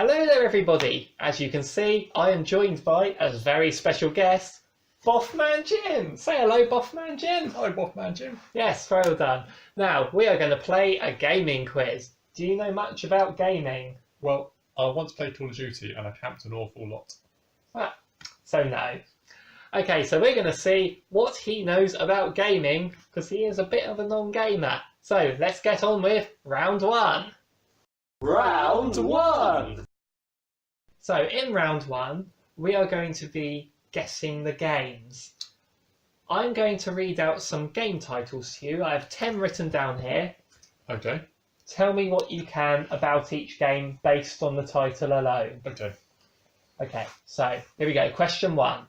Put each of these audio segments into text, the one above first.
Hello there everybody! As you can see, I am joined by a very special guest, Boffman Jim! Say hello, Boffman Jim! Hi, Boffman Jim. Yes, well done. Now, we are going to play a gaming quiz. Do you know much about gaming? Well, I once played Call of Duty and I camped an awful lot. Ah, so no. Okay, so we're going to see what he knows about gaming, because he is a bit of a non-gamer. So, let's get on with round one. Round one! So in round one, we are going to be guessing the games. I'm going to read out some game titles to you. I have 10 written down here. Okay. Tell me what you can about each game based on the title alone. Okay. Okay, so here we go. Question one.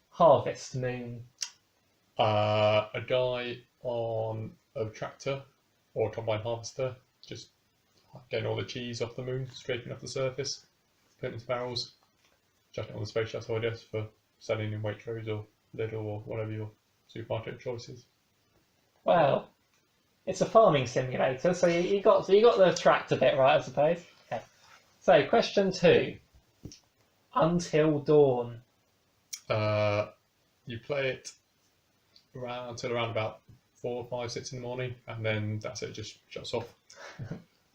Harvest Moon. A guy on a tractor or a combine harvester, just getting all the cheese off the moon, scraping off the surface, putting it into barrels, chucking it on the space shuttle, I guess, for selling in Waitrose or Lidl or whatever your supermarket choice is. Well, it's a farming simulator, so you got the tractor bit right, I suppose. Okay. So question two. Until Dawn. You play it until around about 4, 5, 6 in the morning, and then that's it, just shuts off.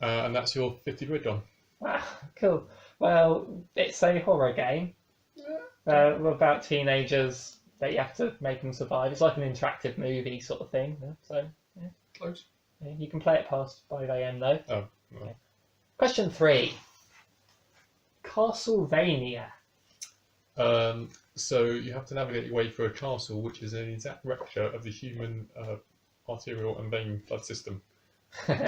And that's your 50 quid gone. Wow, cool. Well, it's a horror game about teenagers that you have to make them survive. It's like an interactive movie sort of thing. So, yeah. Close. Yeah, you can play it past 5 AM though. Oh, well. Okay. Question 3. Castlevania. So you have to navigate your way through a castle, which is an exact replica of the human arterial and vein blood system.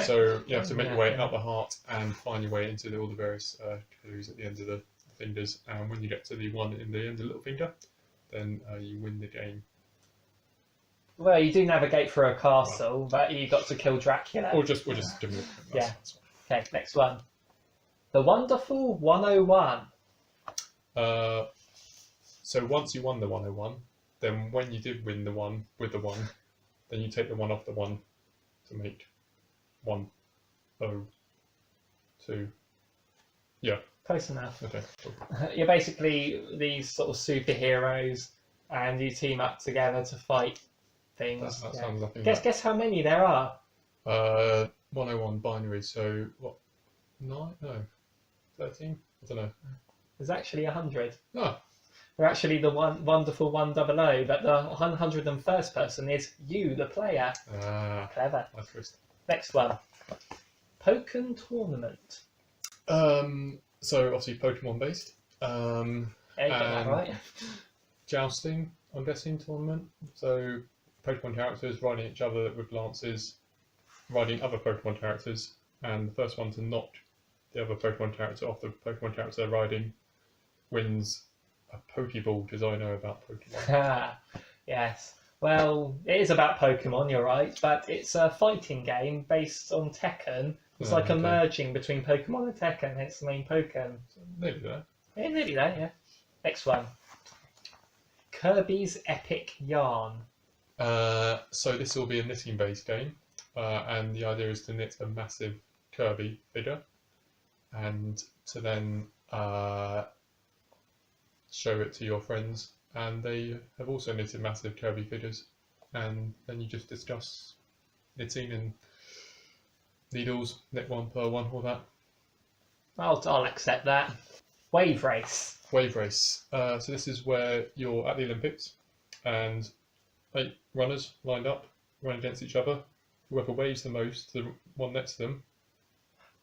So you have to make your way out the heart and find your way into all the various clues at the end of the fingers. And when you get to the one in the end of the little finger, then you win the game. Well, you do navigate through a castle, but you got to kill Dracula. Or just give me a Yeah. Okay, next one. The Wonderful 101. So once you won the 101, then when you did win the one with the one, then you take the one off the one to make 102. Yeah. Close enough. Okay. Cool. You're basically these sort of superheroes, and you team up together to fight things. That sounds nothing. Guess how many there are? 101 binary. So what? 9? No. 13? I don't know. There's actually 100. Oh. We're actually the wonderful 100, but the 101st person is you, the player. Clever. Nice twist. Next one. Pokken Tournament. So obviously Pokemon based. Yeah, you got that right. Jousting, I'm guessing, tournament. So Pokemon characters riding each other with lances, riding other Pokemon characters, and the first one to knock the other Pokemon character off the Pokemon character they're riding wins a Pokeball, because I know about Pokemon. Yes. Well, it is about Pokemon, you're right, but it's a fighting game based on Tekken. It's like a merging between Pokemon and Tekken, hence the name Pokken. Nearly there. Yeah, nearly there, yeah. Next one. Kirby's Epic Yarn. So this will be a knitting based game, and the idea is to knit a massive Kirby figure and to then show it to your friends, and they have also knitted massive Kirby figures, and then you just discuss knitting and needles, knit one per one, all that. I'll accept that. Wave Race. Wave race. So this is where you're at the Olympics and 8 runners lined up, run against each other. Whoever waves the most, the one next to them,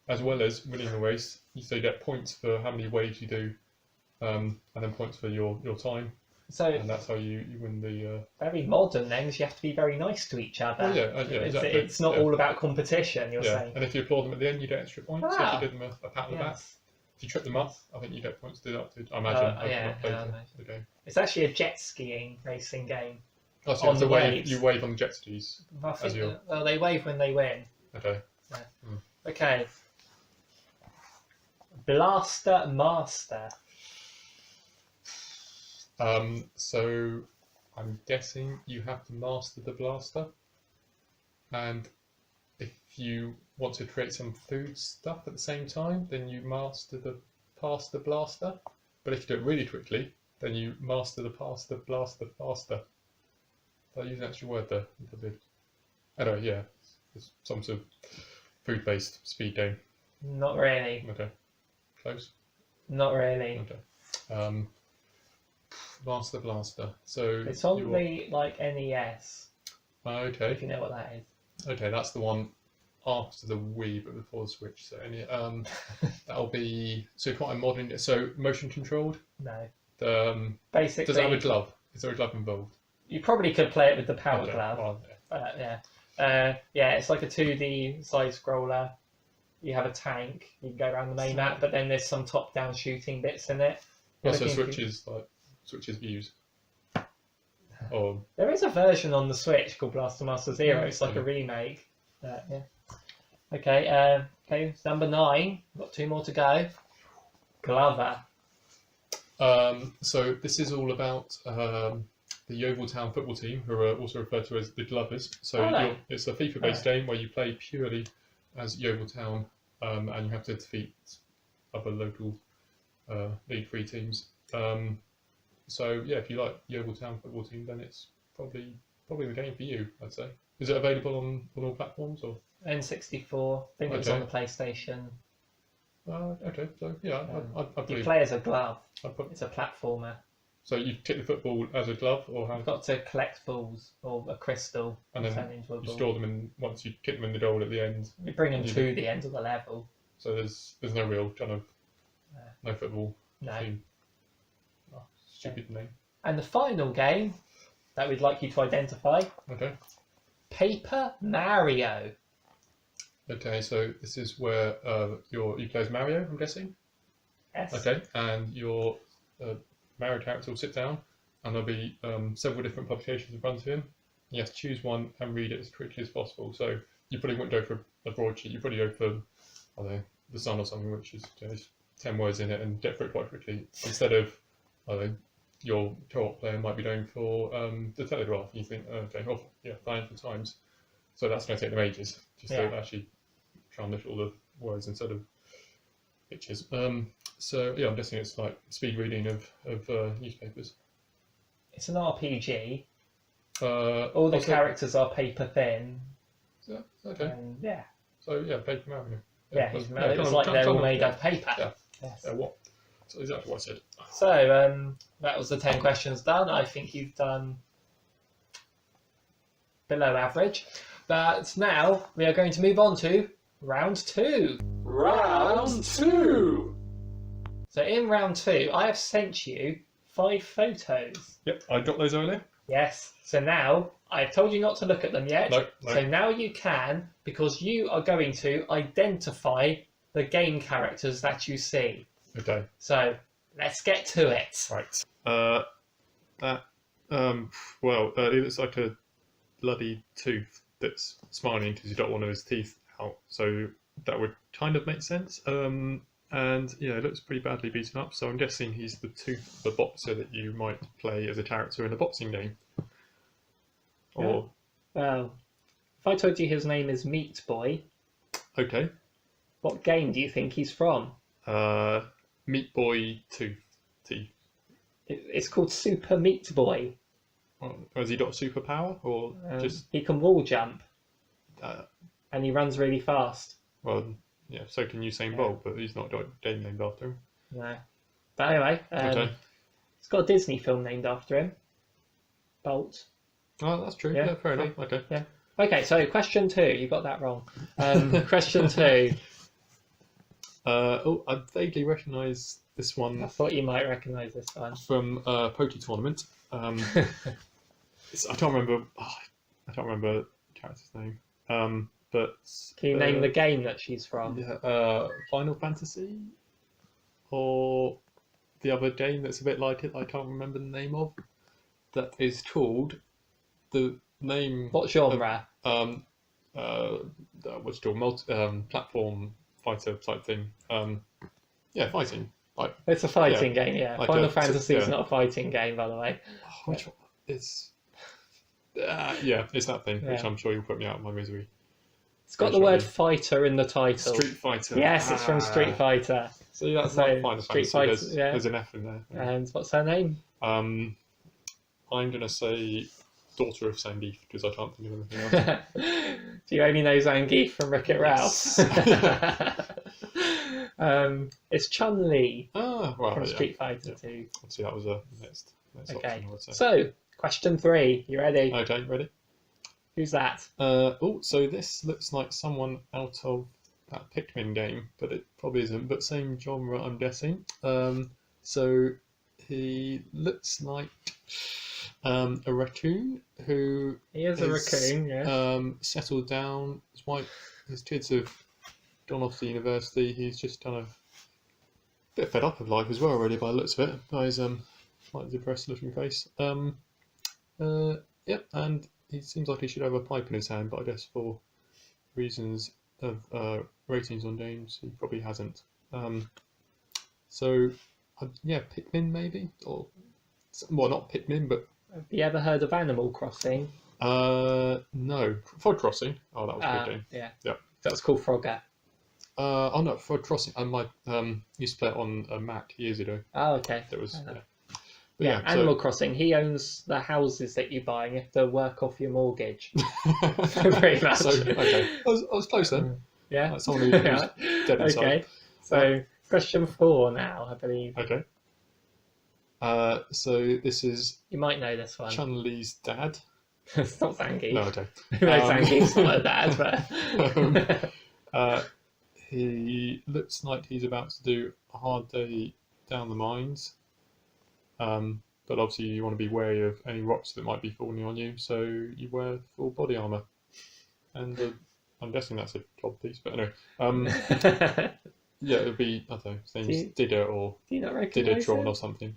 as well as winning the race. So you get points for how many waves you do, and then points for your time. So and that's how you win the. Very modern then, because you have to be very nice to each other. Oh yeah, exactly. It's not all about competition, you're saying. And if you applaud them at the end, you get extra points. So if you give them a pat on the back. If you trip them up, I think you get points deducted. I imagine. I've not played the game. It's actually a jet skiing racing game. Oh, so on the waves. You wave on the jet skis. Well, they wave when they win. Okay. Yeah. Okay. Blaster Master. So I'm guessing you have to master the blaster, and if you want to create some food stuff at the same time, then you master the pass the blaster. But if you do it really quickly, then you master the pass the blaster faster. Did I use an extra word there? If I did. Anyway, yeah, it's some sort of food-based speed game. Not really. Okay, close. Not really. Okay. Master Blaster. So It's on the like NES. Okay. If you know what that is. Okay, that's the one after the Wii, but before the Switch. So that'll be quite a modern. So motion controlled. No. Basically. Does it have a glove? Is there a glove involved? You probably could play it with the power Okay, glove. well, Yeah. Yeah, it's like a 2D side scroller. You have a tank. You can go around the main map, but then there's some top-down shooting bits in it. Also switches views. Or there is a version on the Switch called Blaster Master Zero. It's like a Yeah. remake. Yeah. Okay. Okay. It's number 9. Got 2 more to go. Glover. So this is all about the Yeovil Town football team, who are also referred to as the Glovers. So it's a FIFA-based game where you play purely as Yeovil Town, and you have to defeat other local League 3 teams. So yeah, if you like Yeovil Town football team, then it's probably the game for you, I'd say. Is it available on all platforms or? N64. I think it was on the PlayStation. Okay, so yeah, I You believe. play as a glove. I'd put, It's a platformer. so you kick the football as a glove, or how? You've got to collect balls or a crystal And and then turn into a You ball. store them in once you kick them in the goal at the end. You bring them you to the end of the level. So there's no real kind of no football No. team. Oh, stupid name. And the final game that we'd like you to identify, Okay. Paper Mario. Okay, so this is where you play as Mario, I'm guessing. Yes. Okay, and your Mario character will sit down, and there'll be several different publications in front of him. You have to choose one and read it as quickly as possible. So you probably wouldn't go for a broadsheet. You probably go for, I don't know, The Sun or something, which is 10 words in it, and get through it quite quickly. Instead of, I don't know, your co-op player might be going for The Telegraph. You think, okay, well, yeah, 900 times. So that's going to take them ages, just to actually try and lift all the words instead of pictures. So yeah, I'm guessing it's like speed reading of newspapers. It's an RPG. All All the characters are paper thin. Yeah, okay. And yeah. So yeah, Paper Mario. Yeah, it's like they're all made of paper. Yeah. Yes. What? So exactly what I said. So that was the 10 questions done. I think you've done below average. But now we are going to move on to round 2. Round 2. So in round 2, I have sent you 5 photos. Yep, I got those earlier. Yes. So now I've told you not to look at them yet. No. So now you can, because you are going to identify the game characters that you see. Okay. So let's get to it. Right. Well, it looks like a bloody tooth that's smiling because he got one of his teeth out. So that would kind of make sense. And yeah, it looks pretty badly beaten up. So I'm guessing he's the tooth, the boxer that you might play as a character in a boxing game. Or Well, if I told you his name is Meat Boy, okay. what game do you think he's from? Meat Boy Teeth. It's called Super Meat Boy. Has he got a superpower or just? He can wall jump Uh, and he runs really fast. well, yeah. So can Usain Bolt, but he's not got a game named after him. No. But anyway, Okay. it's got a Disney film named after him. Bolt. Oh, that's true. Yeah, Yeah, fair enough. Okay. Yeah. Okay, so question 2. You got that wrong. Question 2. I vaguely recognise this I one thought you might recognise this one. from Poke Tournament. I can't remember. I can't remember the character's name. But Can you name the game that she's from? yeah, Final Fantasy, or the other game that's a bit like it. I can't remember the name of. That is called the name. What genre? What's it called? Platform fighter type thing. Yeah, fighting. Like It's a fighting game, yeah. Like Final Fantasy is yeah. not a fighting game, by the way. which one? It's yeah, it's that thing which Yeah. I'm sure you'll put me out of my misery. It's got the word fighter in the title. Street Fighter. Yes, it's from Street Fighter. See, that's So, like Final Street Fantasy. Fighter, yeah. There's an F in there. And what's her name? I'm going to say Daughter of Zangief because I can't think of anything else. Do you only know Zangief from Wreck-It Ralph? It's Chun-Li from Street Fighter 2. Obviously, that was a next Okay, option, I would say. so question 3. You ready? Okay, ready? Who's that? So this looks like someone out of that Pikmin game, but it probably isn't. But same genre, I'm guessing. So he looks like a raccoon who He is a raccoon, yeah. Settled down. His kids have gone off to university. He's just kind of a bit fed up of life as well, really, by the looks of it. By his slightly depressed looking face. Yep, and he seems like he should have a pipe in his hand, but I guess for reasons of ratings on games, he probably hasn't. Yeah, Pikmin maybe, or well, not Pikmin, but Have you ever heard of Animal Crossing? no, Frog Crossing. Oh, that was a good game. Yeah. Yeah. That was called Frogger. Oh no, Frog Crossing. I might used to play it on a Mac years ago. Oh, okay. There was. I know. But Yeah, Animal Crossing. He owns the houses that you buy, and you have to work off your mortgage. Pretty much. So okay, I was close then. Yeah. Like someone who's dead inside. Okay. So question 4 now, I believe. Okay. So this is You might know this one. Chun-Li's dad. It's not Zangief. No, okay. Zangief's not her dad, but He looks like he's about to do a hard day down the mines. But obviously you want to be wary of any rocks that might be falling on you, so you wear full body armour. And I'm guessing that's a job piece, but anyway. Yeah, it would be, I don't know, his name's Didder or Do you not recognise Diddertron him? or something.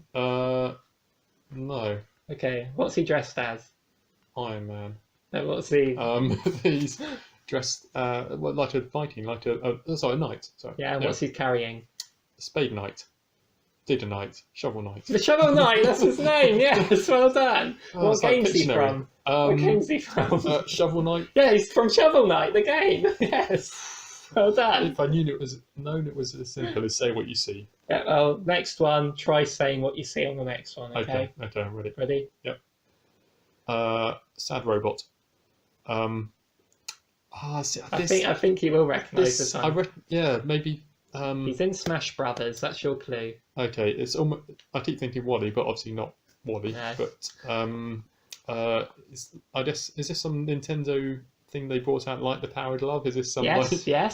No. Okay, what's he dressed as? Iron Man. No, what's he? He's dressed like a Viking, like a knight. Sorry. Yeah, and what's he carrying? Spade Knight, Didder Knight, Shovel Knight. The Shovel Knight, that's his name, yes, well done. Oh, What game's he from? What game's he from? Shovel Knight. Yeah, he's from Shovel Knight, the game, yes. Well done. If I knew it was as simple as say what you see. Yeah, well, next one, try saying what you see on the next one, okay? Okay, I'm ready. Ready? Yep. Sad Robot. I think you will recognise this one. Yeah, maybe. He's in Smash Brothers, that's your clue. Okay, it's almost. I keep thinking Wally, but obviously not Wally. No. But I guess is this some Nintendo thing they brought out, like the Power Glove? Is this some Yes.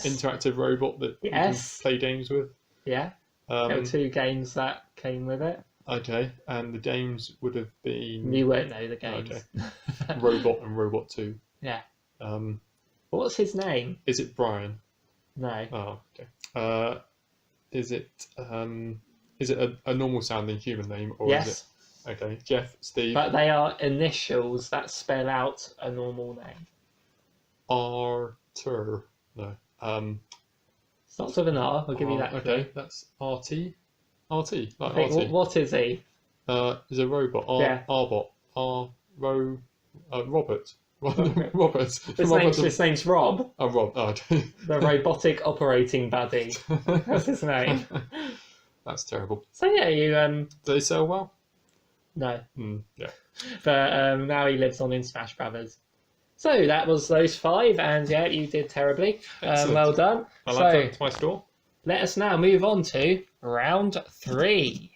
interactive robot that you can play games with? Yeah, there were 2 games that came with it. Okay, and the games would have been You won't know the games. Okay. Robot and Robot 2. Yeah. Um, What's his name? is it Brian? No. Oh, okay. Is it a normal sounding human name or Yes. is it okay? Jeff, Steve, But they are initials that spell out a normal name. Arthur. No. Starts with an R, I'll give you that. Okay, clue. that's RT. RT, like I think, RT. what is he? Is a robot. Yeah. Robot. Robert. Robert. His name's Rob, Oh, Rob. Oh, okay. the robotic operating buddy. That's his name. That's terrible. So yeah, you Do they sell well? no, Yeah. but now he lives on in Smash Brothers. So that was those 5, and yeah, you did terribly. Well done. I like my score. Let us now move on to round 3.